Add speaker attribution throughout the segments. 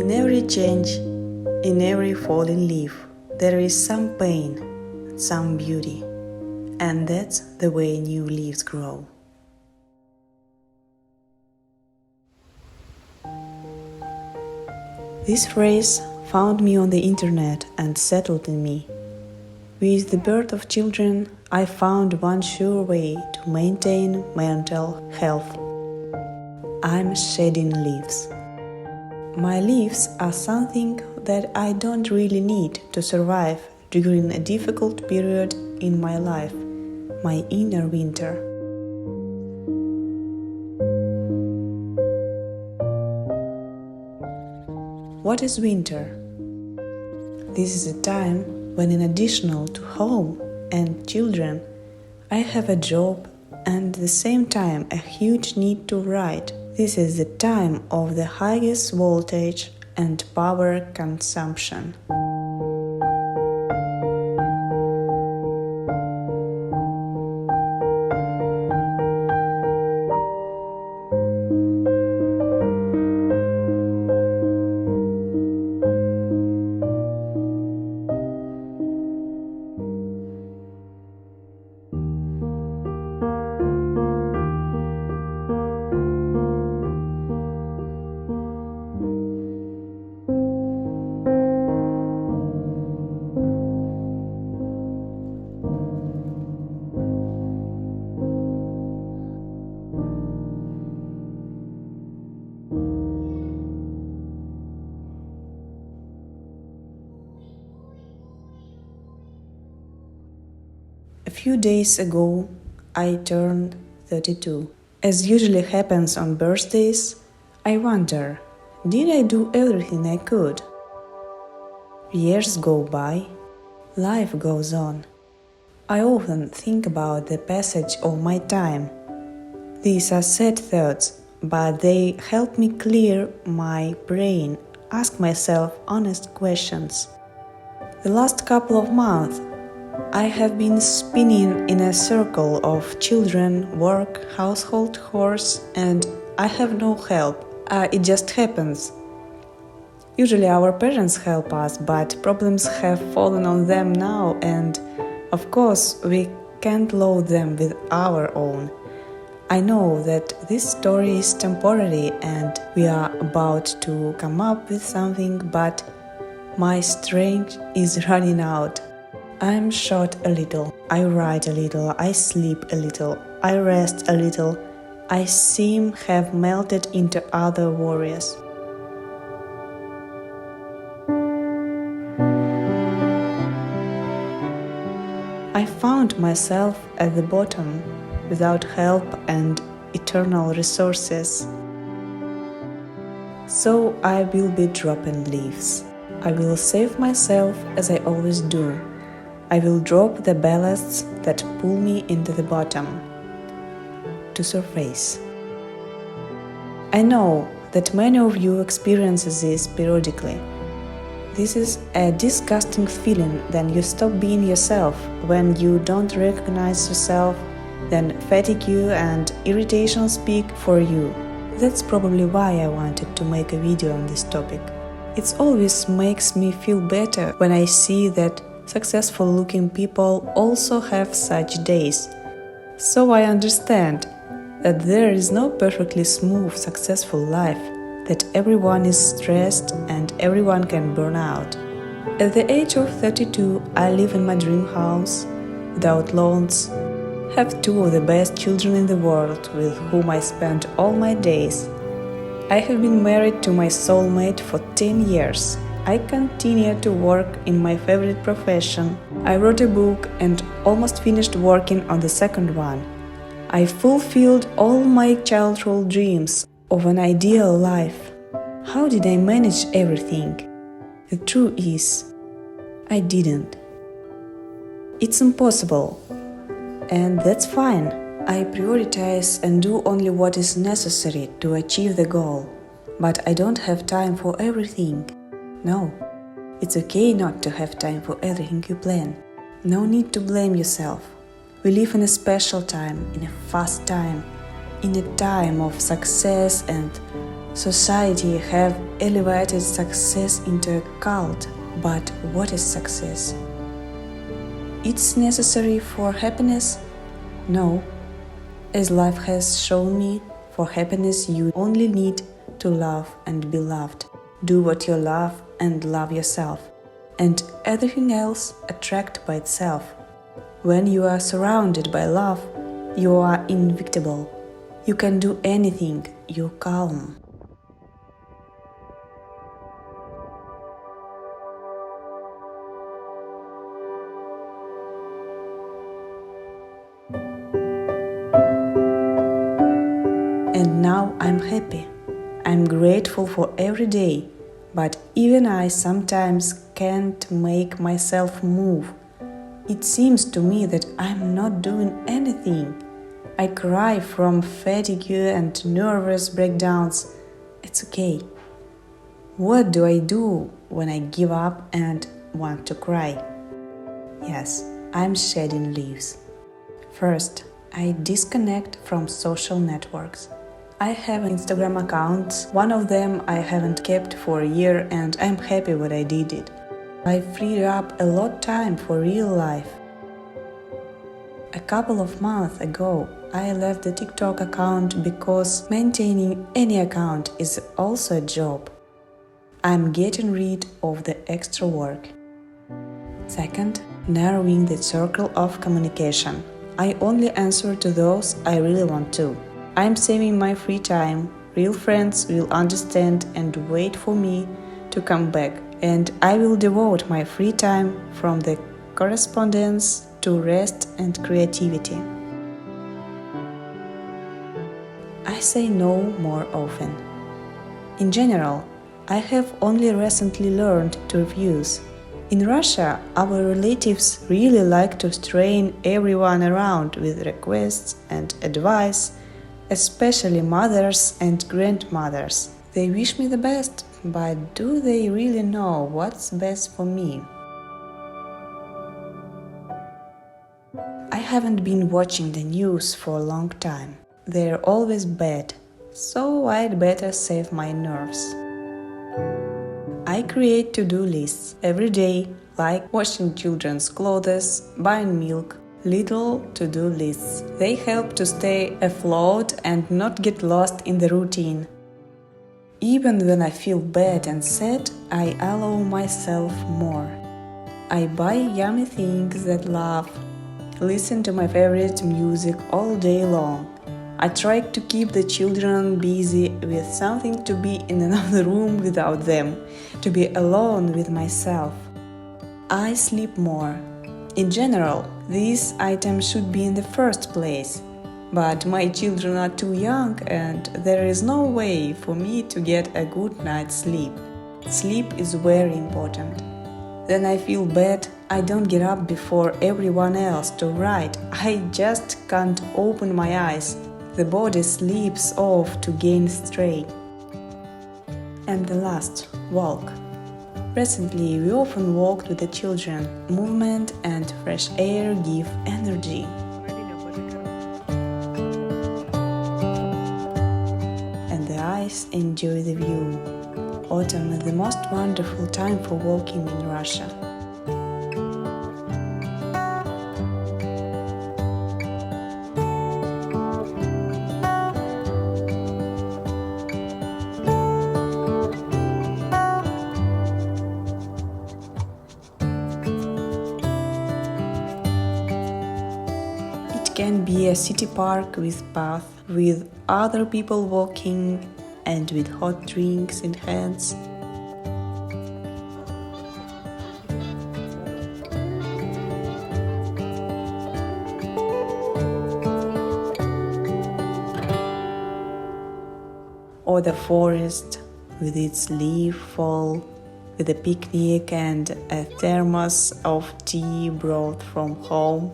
Speaker 1: In every change, in every falling leaf, there is some pain, some beauty, and that's the way new leaves grow. This phrase found me on the internet and settled in me. With the birth of children, I found one sure way to maintain mental health. I'm shedding leaves. My leaves are something that I don't really need to survive during a difficult period in my life, my inner winter. What is winter? This is a time when, in addition to home and children, I have a job and at the same time a huge need to write. This is the time of the highest voltage and power consumption. A few days ago, I turned 32. As usually happens on birthdays, I wonder, did I do everything I could? Years go by, life goes on. I often think about the passage of my time. These are sad thoughts, but they help me clear my brain, ask myself honest questions. The last couple of months, I have been spinning in a circle of children, work, household chores, and I have no help. It just happens. Usually our parents help us, but problems have fallen on them now, and of course we can't load them with our own. I know that this story is temporary and we are about to come up with something, but my strength is running out. I'm short a little, I write a little, I sleep a little, I rest a little, I seem have melted into other warriors. I found myself at the bottom, without help and eternal resources. So I will be dropping leaves. I will save myself as I always do. I will drop the ballasts that pull me into the bottom, to surface. I know that many of you experience this periodically. This is a disgusting feeling when you stop being yourself, when you don't recognize yourself, then fatigue and irritation speak for you. That's probably why I wanted to make a video on this topic. It always makes me feel better when I see that successful-looking people also have such days. So I understand that there is no perfectly smooth, successful life, that everyone is stressed and everyone can burn out. At the age of 32, I live in my dream house, without loans, have two of the best children in the world with whom I spend all my days. I have been married to my soulmate for 10 years. I continue to work in my favorite profession. I wrote a book and almost finished working on the second one. I fulfilled all my childhood dreams of an ideal life. How did I manage everything? The truth is, I didn't. It's impossible. And that's fine. I prioritize and do only what is necessary to achieve the goal. But I don't have time for everything. No, it's okay not to have time for everything you plan. No need to blame yourself. We live in a special time, in a fast time, in a time of success and Society have elevated success into a cult, but what is success? It's necessary for happiness? No. As life has shown me, for happiness you only need to love and be loved. Do what you love and love yourself, and everything else attract by itself. When you are surrounded by love, you are invincible. You can do anything, you're calm. And now I'm happy. I'm grateful for every day, but even I sometimes can't make myself move. It seems to me that I'm not doing anything. I cry from fatigue and nervous breakdowns. It's okay. What do I do when I give up and want to cry? Yes, I'm shedding leaves. First, I disconnect from social networks. I have Instagram accounts. One of them I haven't kept for a year and I'm happy what I did it. I freed up a lot time for real life. A couple of months ago, I left the TikTok account because maintaining any account is also a job. I'm getting rid of the extra work. Second, narrowing the circle of communication. I only answer to those I really want to. I'm saving my free time. Real friends will understand and wait for me to come back, and I will devote my free time from the correspondence to rest and creativity. I say no more often. In general, I have only recently learned to refuse. In Russia, our relatives really like to strain everyone around with requests and advice, especially mothers and grandmothers. They wish me the best, but do they really know what's best for me? I haven't been watching the news for a long time. They're always bad, so I'd better save my nerves. I create to-do lists every day, like washing children's clothes, buying milk. Little to-do lists. They help to stay afloat and not get lost in the routine. Even when I feel bad and sad, I allow myself more. I buy yummy things that love, listen to my favorite music all day long. I try to keep the children busy with something to be in another room without them, to be alone with myself. I sleep more. In general, these items should be in the first place, but my children are too young and there is no way for me to get a good night's sleep. Sleep is very important. Then I feel bad, I don't get up before everyone else to write, I just can't open my eyes. The body sleeps off to gain strength. And the last, walk. Recently, we often walked with the children. Movement and fresh air give energy. And the eyes enjoy the view. Autumn is the most wonderful time for walking in Russia. It can be a city park with path, with other people walking and with hot drinks in hands. Or the forest with its leaf fall, with a picnic and a thermos of tea brought from home.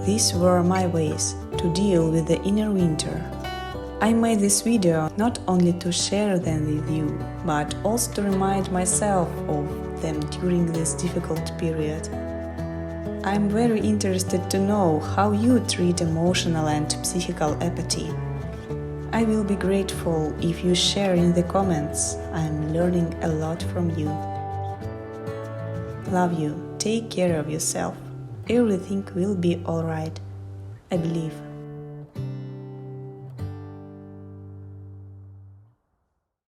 Speaker 1: These were my ways to deal with the inner winter. I made this video not only to share them with you, but also to remind myself of them during this difficult period. I'm very interested to know how you treat emotional and psychical apathy. I will be grateful if you share in the comments. I'm learning a lot from you. Love you. Take care of yourself. Everything will be alright. I believe.